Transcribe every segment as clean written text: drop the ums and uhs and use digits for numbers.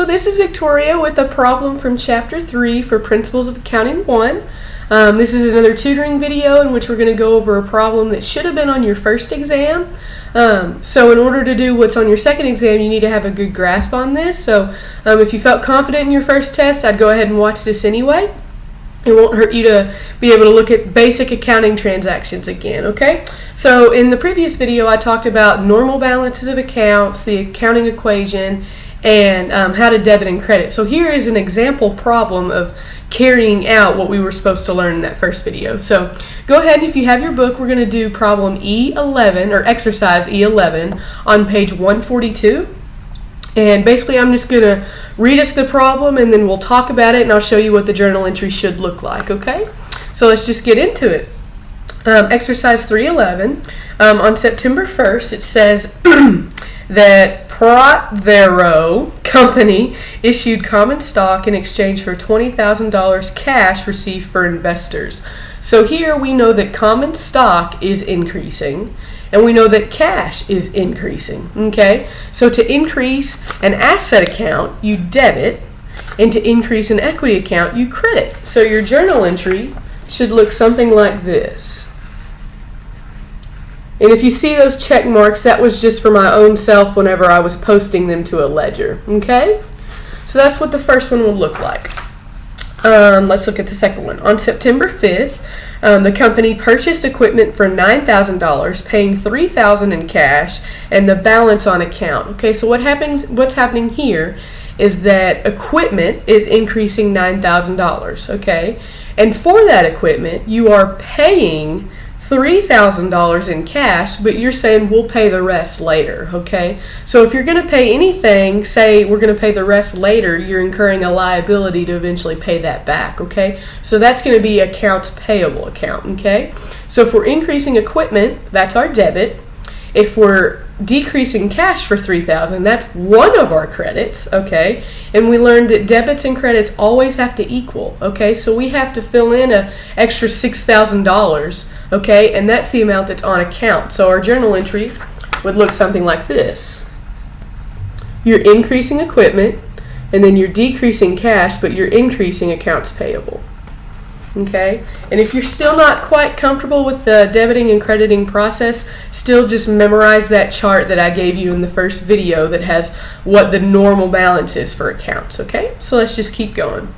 Hello, this is Victoria with a problem from Chapter 3 for Principles of Accounting 1. This is another tutoring video in which we're going to go over a problem that should have been on your first exam. So in order to do what's on your second exam, you need to have a good grasp on this. So if you felt confident in your first test, I'd go ahead and watch this anyway. It won't hurt you to be able to look at basic accounting transactions again, okay? So in the previous video, I talked about normal balances of accounts, the accounting equation, and how to debit and credit. So here is an example problem of carrying out what we were supposed to learn in that first video. So go ahead, and if you have your book, we're going to do problem E11, or exercise E11, on page 142. And basically I'm just going to read us the problem and then we'll talk about it and I'll show you what the journal entry should look like, okay? So let's just get into it. Exercise 311, on September 1st it says that Prothero Company issued common stock in exchange for $20,000 cash received for investors. So here we know that common stock is increasing and we know that cash is increasing, okay? So to increase an asset account, you debit, and to increase an equity account, you credit. So your journal entry should look something like this. And if you see those check marks, that was just for my own self whenever I was posting them to a ledger, okay? So that's what the first one would look like. Let's look at the second one. On September 5th, the company purchased equipment for $9,000, paying $3,000 in cash, and the balance on account. Okay, so what's happening here is that equipment is increasing $9,000, okay? And for that equipment, you are paying $3,000 in cash, but you're saying we'll pay the rest later, okay? So if you're going to pay anything, say we're going to pay the rest later, you're incurring a liability to eventually pay that back, okay? So that's going to be accounts payable account, okay? So if we're increasing equipment, that's our debit. If we're decreasing cash for $3,000, that's one of our credits, okay? And we learned that debits and credits always have to equal, okay? So we have to fill in an extra $6,000, okay? And that's the amount that's on account. So our journal entry would look something like this. You're increasing equipment, and then you're decreasing cash, but you're increasing accounts payable. Okay, and if you're still not quite comfortable with the debiting and crediting process, still just memorize that chart that I gave you in the first video that has what the normal balance is for accounts, okay? So let's just keep going.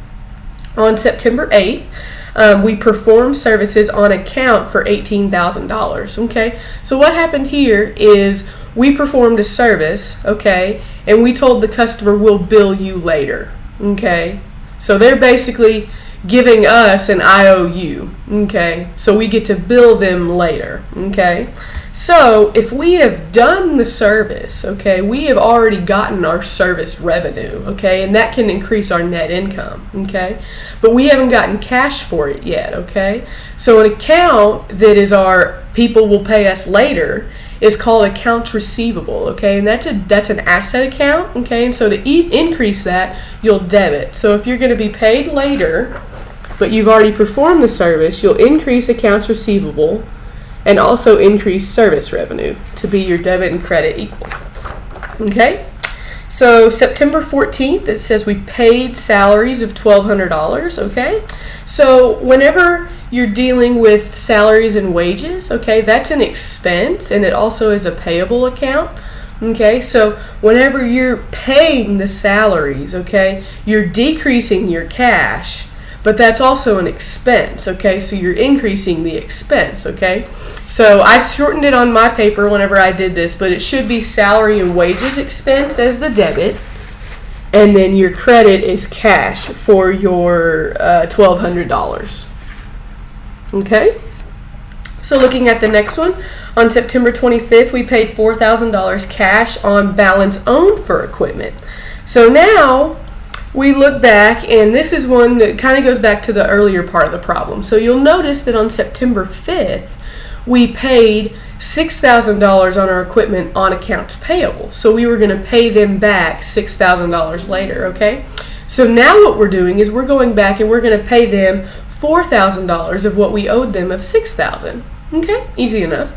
On September 8th, we performed services on account for $18,000, okay? So what happened here is we performed a service, okay, and we told the customer we'll bill you later, okay? So they're basically giving us an IOU, okay? So we get to bill them later, okay? So if we have done the service, okay, we have already gotten our service revenue, okay? And that can increase our net income, okay? But we haven't gotten cash for it yet, okay? So an account that is our people will pay us later is called accounts receivable, okay? And that's an asset account, okay? And so to increase that, you'll debit. So if you're going to be paid later, but you've already performed the service, you'll increase accounts receivable and also increase service revenue to be your debit and credit equal. Okay? So September 14th, it says we paid salaries of $1,200, okay? So whenever you're dealing with salaries and wages, okay, that's an expense and it also is a payable account. Okay, so whenever you're paying the salaries, okay, you're decreasing your cash, but that's also an expense, okay? So you're increasing the expense, okay? So I shortened it on my paper whenever I did this, but it should be salary and wages expense as the debit, and then your credit is cash for your $1,200, okay? So looking at the next one, on September 25th, we paid $4,000 cash on balance owed for equipment. So now we look back, and this is one that kind of goes back to the earlier part of the problem. So you'll notice that on September 5th, we paid $6,000 on our equipment on accounts payable. So we were going to pay them back $6,000 later, okay? So now what we're doing is we're going back and we're going to pay them $4,000 of what we owed them of $6,000. Okay, easy enough.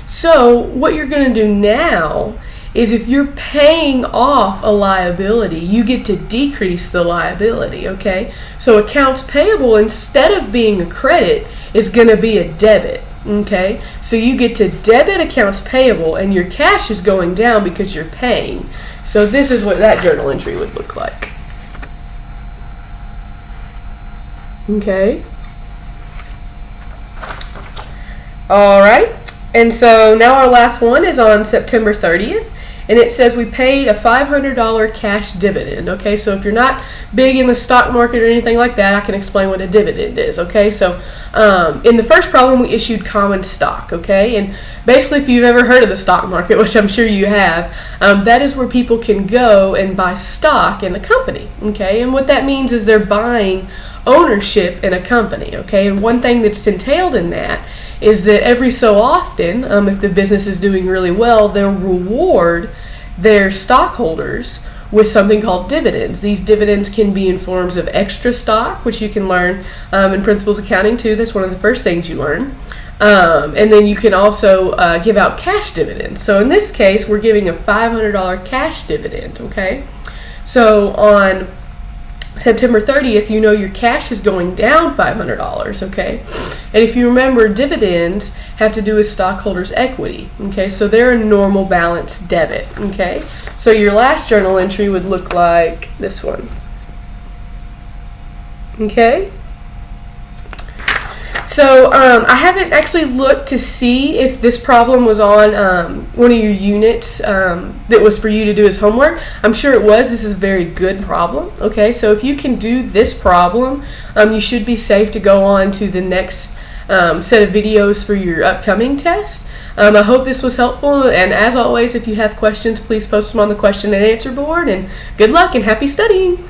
So what you're going to do now is if you're paying off a liability, you get to decrease the liability, okay? So accounts payable, instead of being a credit, is going to be a debit, okay? So you get to debit accounts payable, and your cash is going down because you're paying. So this is what that journal entry would look like. Okay. All right. And so now our last one is on September 30th. And it says we paid a $500 cash dividend, okay? So if you're not big in the stock market or anything like that, I can explain what a dividend is, okay? So in the first problem, we issued common stock, okay? And basically, if you've ever heard of the stock market, which I'm sure you have, that is where people can go and buy stock in a company, okay? And what that means is they're buying ownership in a company, okay? And one thing that's entailed in that is that every so often, if the business is doing really well, they'll reward their stockholders with something called dividends. These dividends can be in forms of extra stock, which you can learn in principles accounting too. That's one of the first things you learn. And then you can also give out cash dividends. So in this case, we're giving a $500 cash dividend, okay? So on September 30th, you know your cash is going down $500, okay? And if you remember, dividends have to do with stockholders' equity, okay? So they're a normal balance debit, okay? So your last journal entry would look like this one, okay? So I haven't actually looked to see if this problem was on one of your units that was for you to do as homework. I'm sure it was. This is a very good problem. Okay, so if you can do this problem, you should be safe to go on to the next set of videos for your upcoming test. I hope this was helpful, and as always, if you have questions, please post them on the question and answer board, and good luck and happy studying!